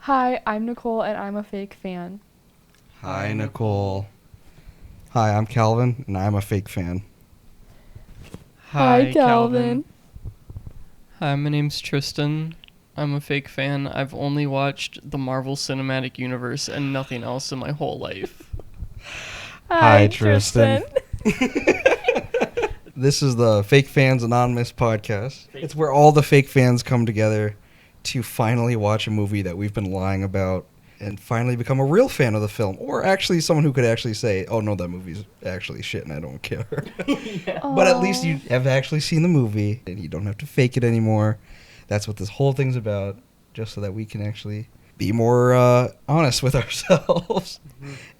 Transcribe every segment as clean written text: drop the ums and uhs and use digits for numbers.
Hi, I'm Nicole and I'm a fake fan. Hi, Nicole. Hi, I'm Calvin, and I'm a fake fan. Hi, Hi, Calvin. Calvin. Hi, my name's Triston. I'm a fake fan. I've only watched the Marvel Cinematic Universe and nothing else in my whole life. Hi, Triston. This is the Fake Fans Anonymous podcast. It's where all the fake fans come together to finally watch a movie that we've been lying about and finally become a real fan of the film. Or actually someone who could actually say, oh no, that movie's actually shit and I don't care. But at least you have actually seen the movie and you don't have to fake it anymore. That's what this whole thing's about, just so that we can actually be more honest with ourselves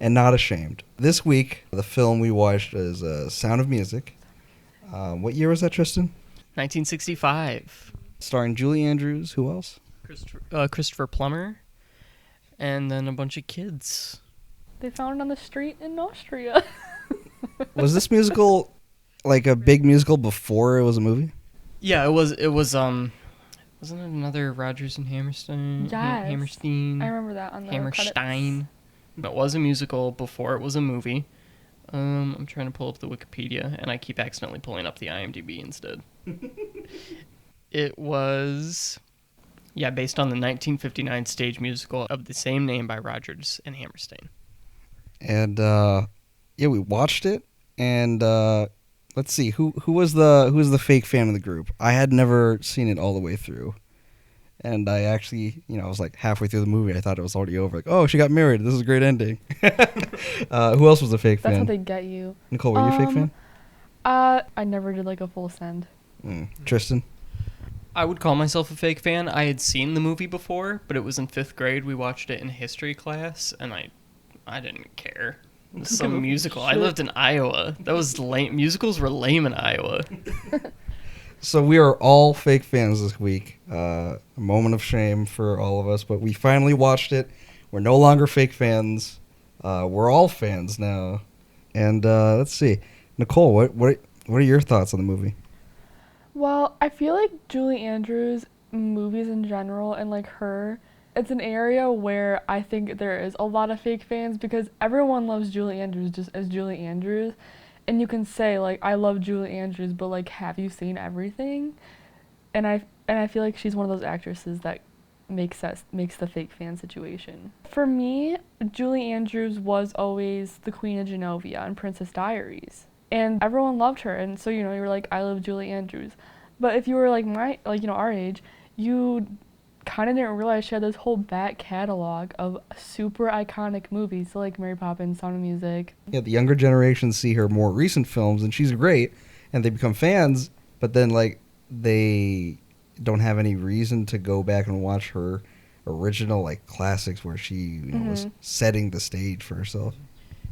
and not ashamed. This week, the film we watched is Sound of Music. What year was that, Tristan? 1965. Starring Julie Andrews. Who else? Christopher Plummer. And then a bunch of kids. They found it on the street in Austria. Was this musical like a big musical before it was a movie? Yeah, it was, wasn't it another Rodgers and Hammerstein? Yes. Hammerstein. I remember that on the Hammerstein. It was a musical before it was a movie. I'm trying to pull up the Wikipedia, and I keep accidentally pulling up the IMDb instead. It was, based on the 1959 stage musical of the same name by Rodgers and Hammerstein. And we watched it. And let's see, who was the fake fan of the group? I had never seen it all the way through. And I actually, I was like halfway through the movie, I thought it was already over. Like, oh, she got married. This is a great ending. Who else was a fake fan? That's how they get you. Nicole, were you a fake fan? I never did like a full send. Tristan? I would call myself a fake fan. I had seen the movie before, but it was in 5th grade. We watched it in history class, and I didn't care. It was some musical. I lived in Iowa. That was lame. Musicals were lame in Iowa. So we are all fake fans this week. A moment of shame for all of us, but we finally watched it. We're no longer fake fans. We're all fans now. And let's see, Nicole, what are your thoughts on the movie? Well, I feel like Julie Andrews movies in general and like her, it's an area where I think there is a lot of fake fans because everyone loves Julie Andrews just as Julie Andrews. And you can say, like, I love Julie Andrews, but, like, have you seen everything? And I feel like she's one of those actresses that makes the fake fan situation. For me, Julie Andrews was always the Queen of Genovia in Princess Diaries. And everyone loved her, and so, you were like, I love Julie Andrews. But if you were, like, our age, you kind of didn't realize she had this whole back catalog of super iconic movies, so like Mary Poppins, Sound of Music. Yeah, the younger generation see her more recent films, and she's great, and they become fans, but then, like, they don't have any reason to go back and watch her original, like, classics where she, was setting the stage for herself.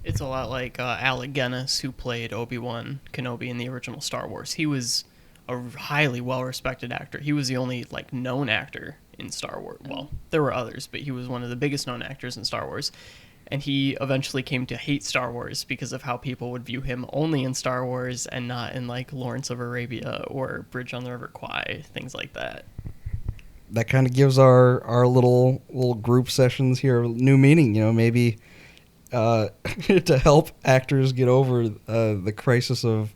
It's a lot like Alec Guinness, who played Obi-Wan Kenobi in the original Star Wars. He was a highly well-respected actor. He was the only, like, known actor in Star Wars. Well, there were others, but he was one of the biggest known actors in Star Wars. And he eventually came to hate Star Wars because of how people would view him only in Star Wars and not in, like, Lawrence of Arabia or Bridge on the River Kwai, things like that. That kind of gives our little group sessions here new meaning, maybe to help actors get over the crisis of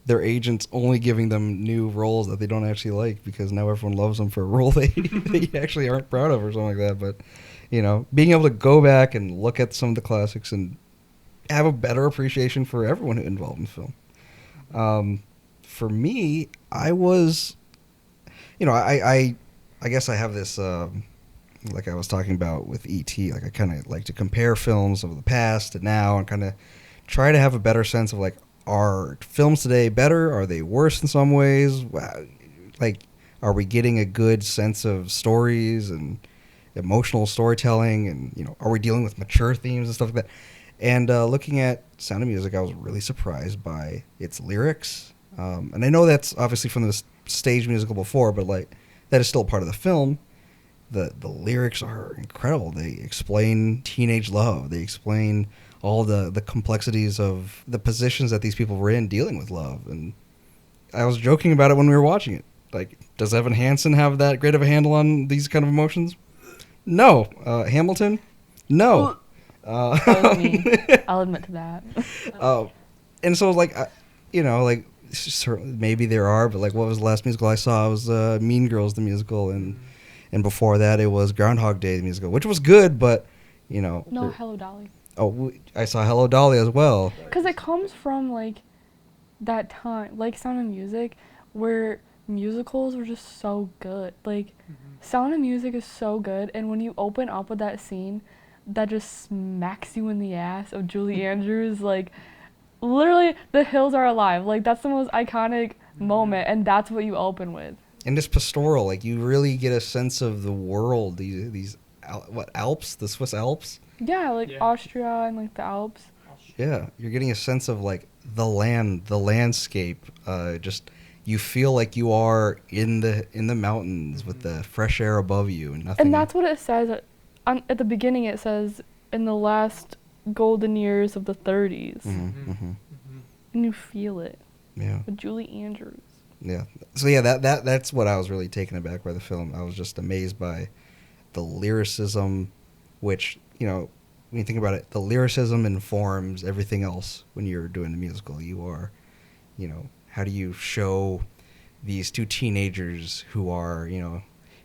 their agents only giving them new roles that they don't actually like because now everyone loves them for a role they actually aren't proud of or something like that. But, being able to go back and look at some of the classics and have a better appreciation for everyone involved in film. For me, I was, I guess I have this, like I was talking about with E.T., like I kind of like to compare films of the past to now and kind of try to have a better sense of like, are films today better? Are they worse in some ways? Like, are we getting a good sense of stories and emotional storytelling? And, are we dealing with mature themes and stuff like that? And looking at Sound of Music, I was really surprised by its lyrics. And I know that's obviously from the stage musical before, but, like, that is still part of the film. The lyrics are incredible. They explain teenage love. They explain all the complexities of the positions that these people were in dealing with love. And I was joking about it when we were watching it. Like, does Evan Hansen have that great of a handle on these kind of emotions? No. Hamilton? No. That was me. I'll admit to that. And so like, like certainly maybe there are, but like what was the last musical I saw? It was Mean Girls the musical, and before that it was Groundhog Day the musical, which was good, but No, there- Hello Dolly. oh, I saw Hello Dolly as well. Because it comes from, like, that time, like Sound of Music, where musicals were just so good. Like, Sound of Music is so good, and when you open up with that scene that just smacks you in the ass of Julie Andrews, like, literally, the hills are alive. Like, that's the most iconic moment, and that's what you open with. And it's pastoral, like you really get a sense of the world. These Alps, the Swiss Alps. Yeah, like Yeah. Austria and, like, the Alps. Yeah, you're getting a sense of like the land, the landscape. Just you feel like you are in the mountains with the fresh air above you and nothing. And that's what it says at the beginning. It says in the last golden years of the 30s, Mhm. and you feel it Yeah, with Julie Andrews. yeah. So yeah, that's what I was really taken aback by the film. I was just amazed by the lyricism, which when you think about it, the lyricism informs everything else when you're doing the musical. You are, how do you show these two teenagers who are,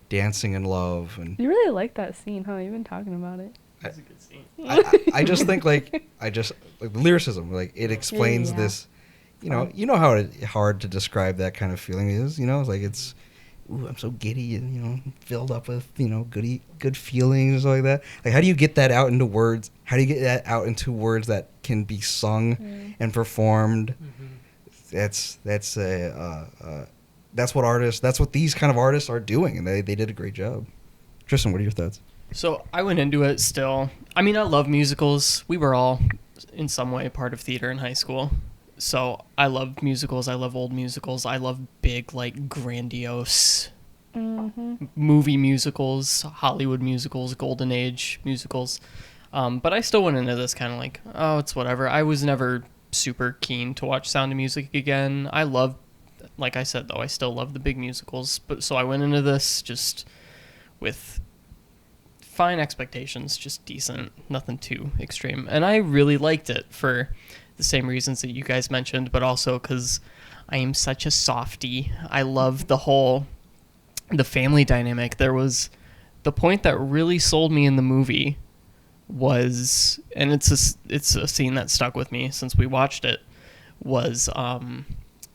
dancing in love? And You really like that scene, huh? You've been talking about it. That's a good scene. I just think like the lyricism, like it explains Yeah. this. Fun. You know how hard to describe that kind of feeling is. It's like it's, ooh, I'm so giddy and filled up with good feelings like that. Like how do you get that out into words? How do you get that out into words that can be sung and performed? That's what these kind of artists are doing, and they did a great job. Tristan, what are your thoughts? So I went into it still. I mean, I love musicals. We were all, in some way, part of theater in high school. So I love musicals. I love old musicals. I love big, like, grandiose movie musicals, Hollywood musicals, Golden Age musicals. But I still went into this kind of like, oh, it's whatever. I was never super keen to watch Sound of Music again. I love, like I said, though, I still love the big musicals. But so I went into this just with fine expectations, just decent, nothing too extreme. And I really liked it for the same reasons that you guys mentioned, but also because I am such a softie. I love the family dynamic. There was the point that really sold me in the movie was, and it's a scene that stuck with me since we watched it, was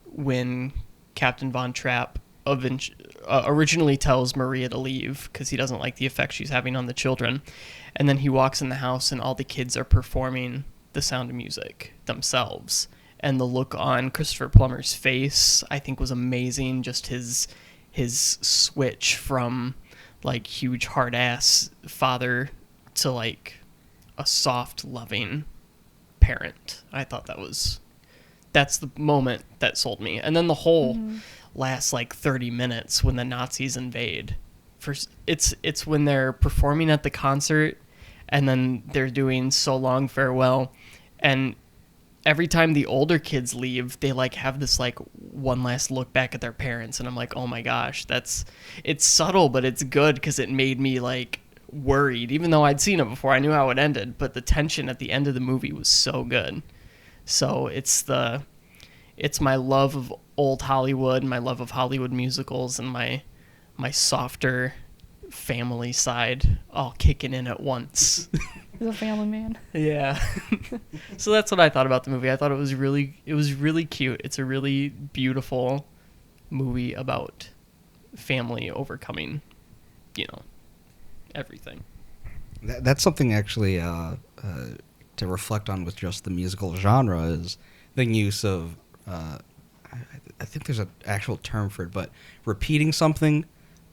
when Captain Von Trapp originally tells Maria to leave because he doesn't like the effect she's having on the children, and then he walks in the house and all the kids are performing The Sound of Music themselves, and the look on Christopher Plummer's face I think was amazing. Just his switch from like huge hard ass father to like a soft loving parent. I thought that's the moment that sold me. And then the whole last like 30 minutes when the Nazis invade, it's when they're performing at the concert and then they're doing So Long Farewell, and every time the older kids leave, they like have this like one last look back at their parents, and I'm like, oh my gosh, it's subtle, but it's good because it made me like worried, even though I'd seen it before. I knew how it ended, but the tension at the end of the movie was so good. So it's my love of old Hollywood, my love of Hollywood musicals, and my softer family side all kicking in at once. He's a family man. Yeah. So that's what I thought about the movie. I thought it was really cute. It's a really beautiful movie about family overcoming, everything. That's something actually to reflect on with just the musical genre is the use of I think there's an actual term for it, but repeating something,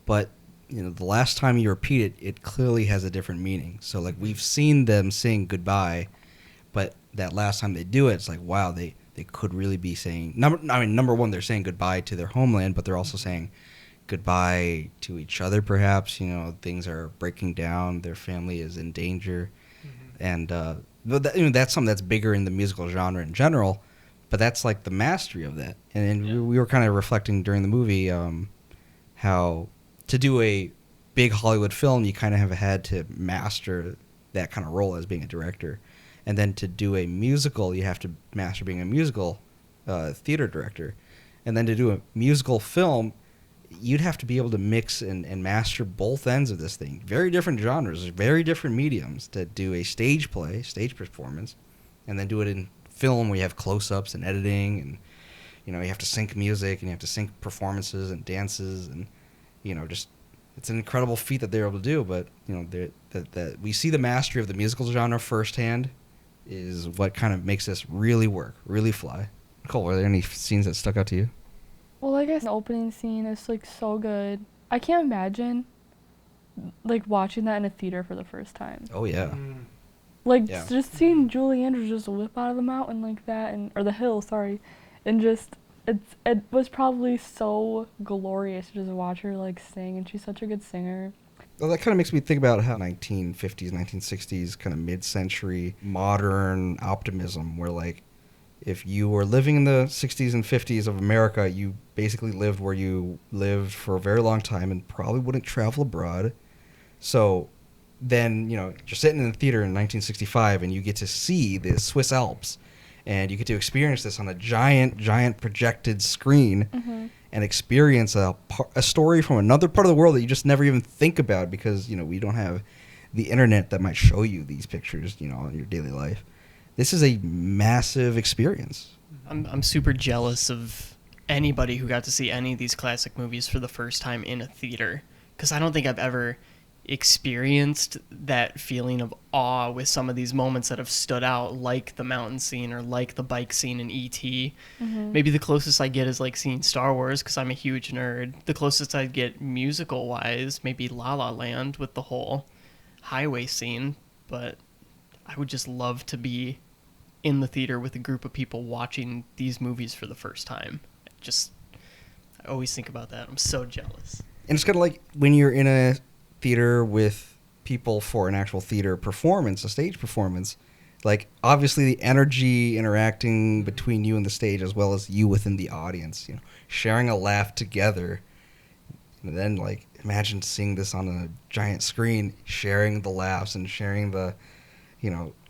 but the last time you repeat it, it clearly has a different meaning. So like we've seen them saying goodbye, but that last time they do it, it's like, wow, they could really be saying number one, they're saying goodbye to their homeland, but they're also saying goodbye to each other. Perhaps things are breaking down, their family is in danger, and that's something that's bigger in the musical genre in general. But that's like the mastery of that, and we were kind of reflecting during the movie how to do a big Hollywood film, you kind of have had to master that kind of role as being a director. And then to do a musical, you have to master being a musical theater director. And then to do a musical film, you'd have to be able to mix and master both ends of this thing. Very different genres, very different mediums to do a stage play, stage performance, and then do it in film where you have close-ups and editing, and you have to sync music and you have to sync performances and dances, and just it's an incredible feat that they're able to do. But that we see the mastery of the musical genre firsthand is what kind of makes this really work, really fly. Nicole, are there any scenes that stuck out to you? Well, I guess the opening scene is like so good. I can't imagine like watching that in a theater for the first time. Oh yeah. Like Yeah. just seeing Julie Andrews just whip out of the mountain like that, or the hill, sorry, and just it was probably so glorious to just watch her like sing, and she's such a good singer. Well, that kind of makes me think about how 1950s, 1960s kind of mid-century modern optimism, where like if you were living in the 60s and 50s of America, you basically lived where you lived for a very long time and probably wouldn't travel abroad. So then, you're sitting in the theater in 1965 and you get to see the Swiss Alps and you get to experience this on a giant projected screen and experience a story from another part of the world that you just never even think about because, we don't have the internet that might show you these pictures, in your daily life. This is a massive experience. I'm super jealous of anybody who got to see any of these classic movies for the first time in a theater, because I don't think I've ever experienced that feeling of awe with some of these moments that have stood out, like the mountain scene or like the bike scene in E.T. Maybe the closest I get is like seeing Star Wars because I'm a huge nerd. The closest I get musical wise, maybe La La Land with the whole highway scene, but I would just love to be in the theater with a group of people watching these movies for the first time. I always think about that. I'm so jealous. And it's kind of like when you're in a theater with people for an actual theater performance, a stage performance, like obviously the energy interacting between you and the stage as well as you within the audience, sharing a laugh together. And then like imagine seeing this on a giant screen, sharing the laughs and sharing the,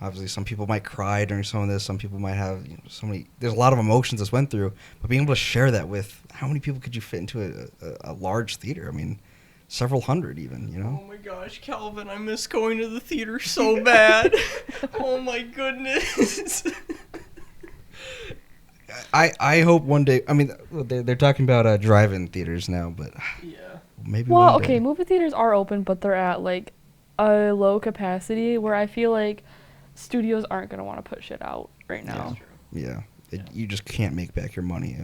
obviously some people might cry during some of this, some people might have there's a lot of emotions this went through, but being able to share that with, how many people could you fit into a large theater? I mean, several hundred even, Oh my gosh, Calvin, I miss going to the theater so bad. Oh my goodness. I hope one day, I mean, they're talking about drive-in theaters now, but Yeah. maybe Well, one day. okay, movie theaters are open, but they're at like a low capacity where I feel like studios aren't going to want to put shit out right now. Yeah. You just can't make back your money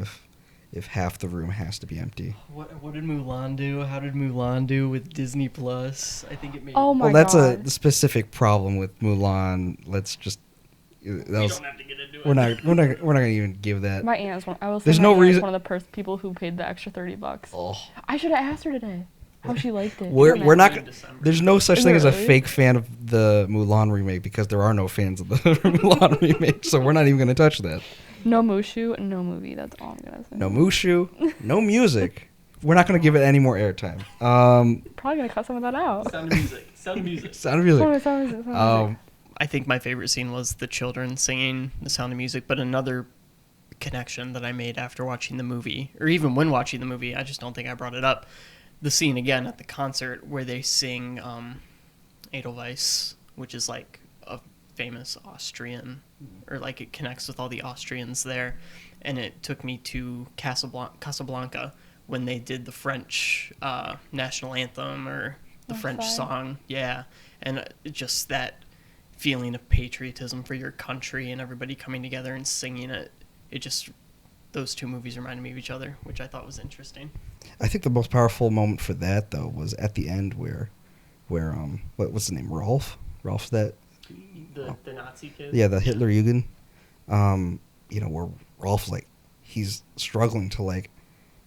if half the room has to be empty. What did Mulan do? How did Mulan do with Disney Plus? I think it made... Oh my Well, that's god. a specific problem with Mulan. Let's just we don't have to get into it. we're not going to even give that. My aunt is one. I will say There's my no aunt reason- is one of the people who paid the extra $30. Oh. I should have asked her today how she liked it. We're not. In December. There's no such Is thing there as a really? fake fan of the Mulan remake because there are no fans of the Mulan remake. So we're not even going to touch that. No Mushu, no movie. That's all I'm gonna say. No Mushu, no music. We're not going to give it any more airtime. Probably gonna cut some of that out. Sound of music. Sound of music. Sound of music. Sound of music. I think my favorite scene was the children singing The Sound of Music, but another connection that I made after watching the movie, or even when watching the movie, I just don't think I brought it up. The scene again at the concert where they sing Edelweiss, which is like a famous Austrian, or like it connects with all the Austrians there, and it took me to Casablanca when they did the French national anthem or the French Outside. song, yeah, and just that feeling of patriotism for your country and everybody coming together and singing it. Those two movies reminded me of each other, which I thought was interesting. I think the most powerful moment for that though was at the end where what's the name? Rolf's that. The Nazi kid? Yeah, the Hitler Jugend. Where Rolf's like, he's struggling to like,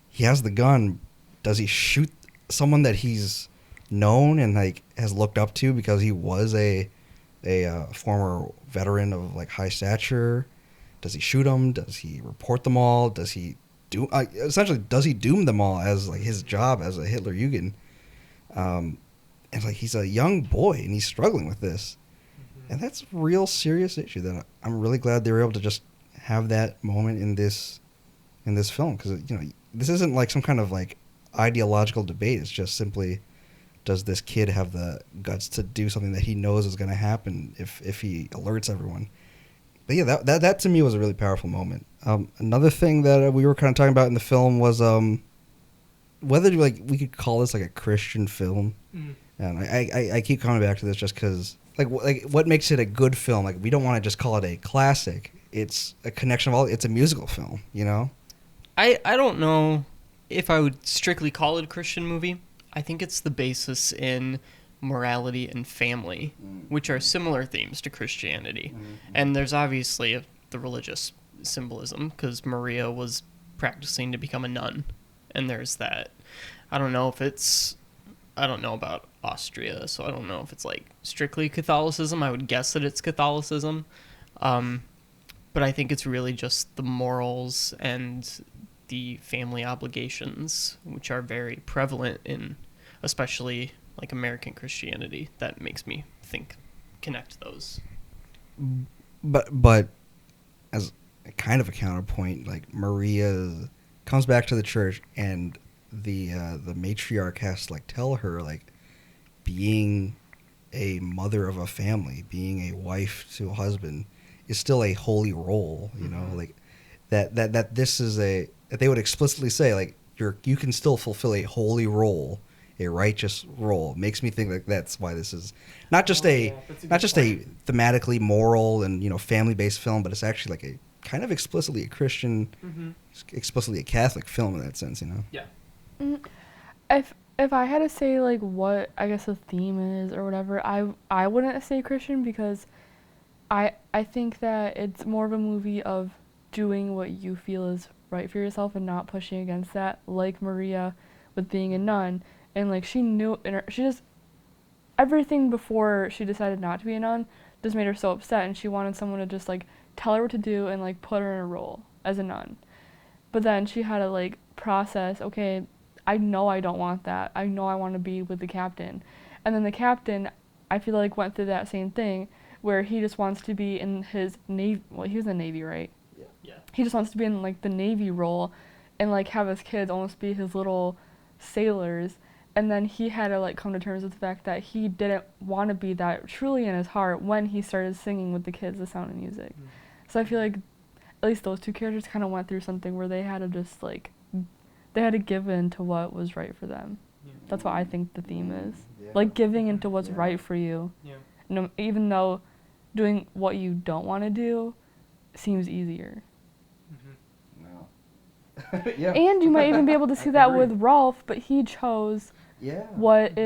he has the gun. Does he shoot someone that he's known and like has looked up to because he was a former veteran of like high stature? Does he shoot them? Does he report them all? Does he doom them all as like his job as a Hitler Jugend? And like he's a young boy and he's struggling with this, and that's a real serious issue that I'm really glad they were able to just have that moment in this film, because this isn't like some kind of like ideological debate. It's just simply, does this kid have the guts to do something that he knows is going to happen if he alerts everyone? But yeah, that to me was a really powerful moment. Another thing that we were kind of talking about in the film was whether like we could call this like a Christian film. And I keep coming back to this just because like what makes it a good film? Like, we don't want to just call it a classic. It's a connection of all. It's a musical film, I don't know if I would strictly call it a Christian movie. I think it's the basis in morality and family, which are similar themes to Christianity. And there's obviously the religious symbolism, because Maria was practicing to become a nun. And there's that. I don't know about Austria, so I don't know if it's like strictly Catholicism. I would guess that it's Catholicism. But I think it's really just the morals and the family obligations, which are very prevalent in especially like American Christianity, that makes me connect those. But as a kind of a counterpoint, like Maria comes back to the church, and the matriarch has to like tell her, like, being a mother of a family, being a wife to a husband is still a holy role, like that this is that they would explicitly say, like, you can still fulfill a holy role, a righteous role. It makes me think like that's why this is not just a thematically moral and family based film, but it's actually like a kind of explicitly a Christian, explicitly a Catholic film in that sense, Yeah. If I had to say like what I guess the theme is or whatever, I wouldn't say Christian, because I think that it's more of a movie of doing what you feel is right for yourself and not pushing against that, like Maria with being a nun. And like she knew, she just, everything before she decided not to be a nun just made her so upset, and she wanted someone to just like tell her what to do and like put her in a role as a nun. But then she had to like process, okay, I know I don't want that. I know I want to be with the captain. And then the captain, I feel like, went through that same thing where he just wants to be in his Navy, well, he was in the Navy, right? Yeah. He just wants to be in like the Navy role and like have his kids almost be his little sailors. And then he had to like come to terms with the fact that he didn't want to be that truly in his heart when he started singing with the kids The Sound of Music. So I feel like at least those two characters kind of went through something where they had to just like, they had to give in to what was right for them. That's what I think the theme is. Like giving into what's right for you. No, even though doing what you don't want to do seems easier. Yeah. And you might even be able to see that with Rolf, but he chose what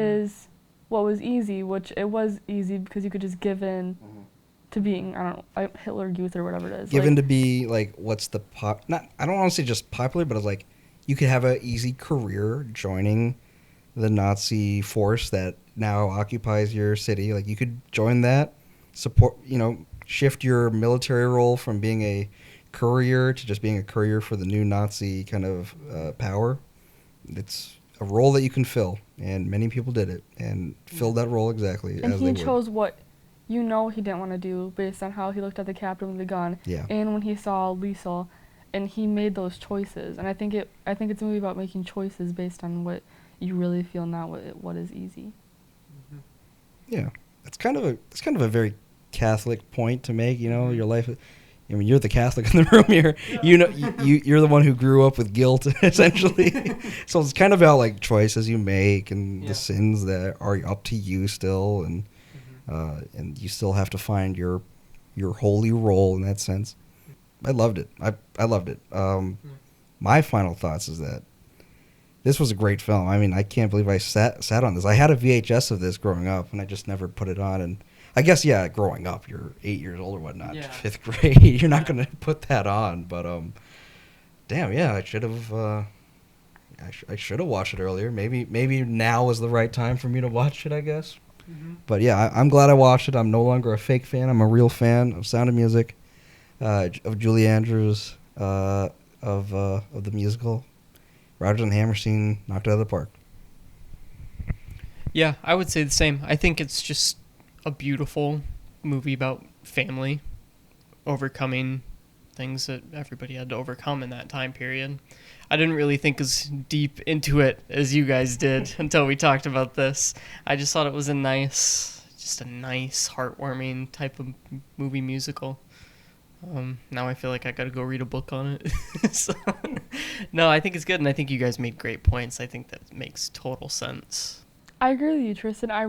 was easy, which it was easy because you could just give in to being, I don't know, Hitler Youth or whatever it is. Given like, to be like, what's the I don't want to say just popular, but it's like you could have an easy career joining the Nazi force that now occupies your city. Like, you could join that, support, shift your military role from being a courier to just being a courier for the new Nazi kind of power. It's a role that you can fill, and many people did it and filled that role exactly and as they would. And he chose what he didn't want to do based on how he looked at the captain with the gun, and when he saw Liesel, and he made those choices. And I think it's a movie about making choices based on what you really feel, not what is easy. Yeah, it's kind of a very Catholic point to make. Your life. I mean, you're the Catholic in the room here. You're the one who grew up with guilt, essentially. So it's kind of about like choices you make and the sins that are up to you still, and you still have to find your holy role in that sense. I loved it. I loved it. My final thoughts is that this was a great film. I mean, I can't believe I sat on this. I had a VHS of this growing up, and I just never put it on. And I guess, growing up, you're 8 years old or whatnot, 5th grade. You're not going to put that on. But, damn, I should have. I should have watched it earlier. Maybe now is the right time for me to watch it, I guess. But I'm glad I watched it. I'm no longer a fake fan. I'm a real fan of Sound of Music, of Julie Andrews, of the musical. Rodgers and Hammerstein knocked it out of the park. Yeah, I would say the same. I think it's just a beautiful movie about family overcoming things that everybody had to overcome in that time period. I didn't really think as deep into it as you guys did until we talked about this. I just thought it was a nice, heartwarming type of movie musical. Now I feel like I gotta go read a book on it. So, no, I think it's good, and I think you guys made great points. I think that makes total sense. I agree with you, Tristan. I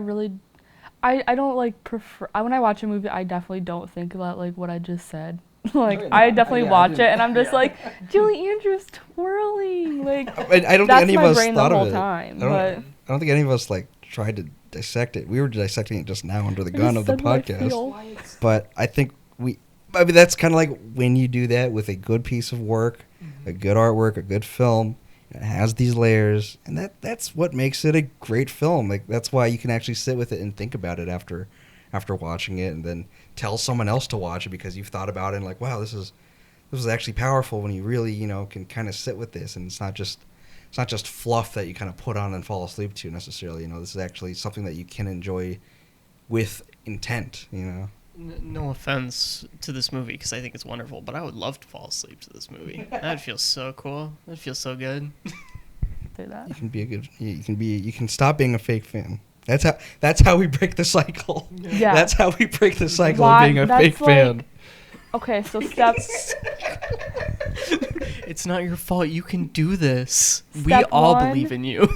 don't like prefer when I watch a movie. I definitely don't think about like what I just said. Like I definitely watch it and I'm just like Julie Andrews twirling. Like I don't think that's any of my us brain the thought whole of it. time. I don't think any of us like tried to dissect it. We were dissecting it just now under the gun of the podcast. But I think that's kind of like when you do that with a good piece of work, a good artwork, a good film. It has these layers, and that's what makes it a great film. Like that's why you can actually sit with it and think about it after watching it, and then tell someone else to watch it because you've thought about it and like, wow, this is actually powerful when you really can kind of sit with this, and it's not just fluff that you kind of put on and fall asleep to necessarily. This is actually something that you can enjoy with intent. No offense to this movie because I think it's wonderful, but I would love to fall asleep to this movie. That'd feel so cool. That'd feel so good. Do that. You can stop being a fake fan. That's how we break the cycle. Yeah. That's how we break the cycle of being a fake fan. Okay, so steps. It's not your fault. You can do this. We Step all one. believe in you.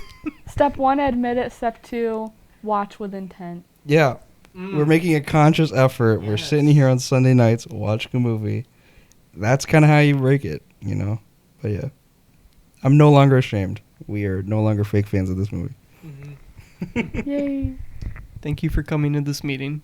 Step 1, admit it. Step 2, watch with intent. Yeah. We're making a conscious effort. Yes. We're sitting here on Sunday nights watching a movie. That's kind of how you break it, But yeah. I'm no longer ashamed. We are no longer fake fans of this movie. Yay. Thank you for coming to this meeting.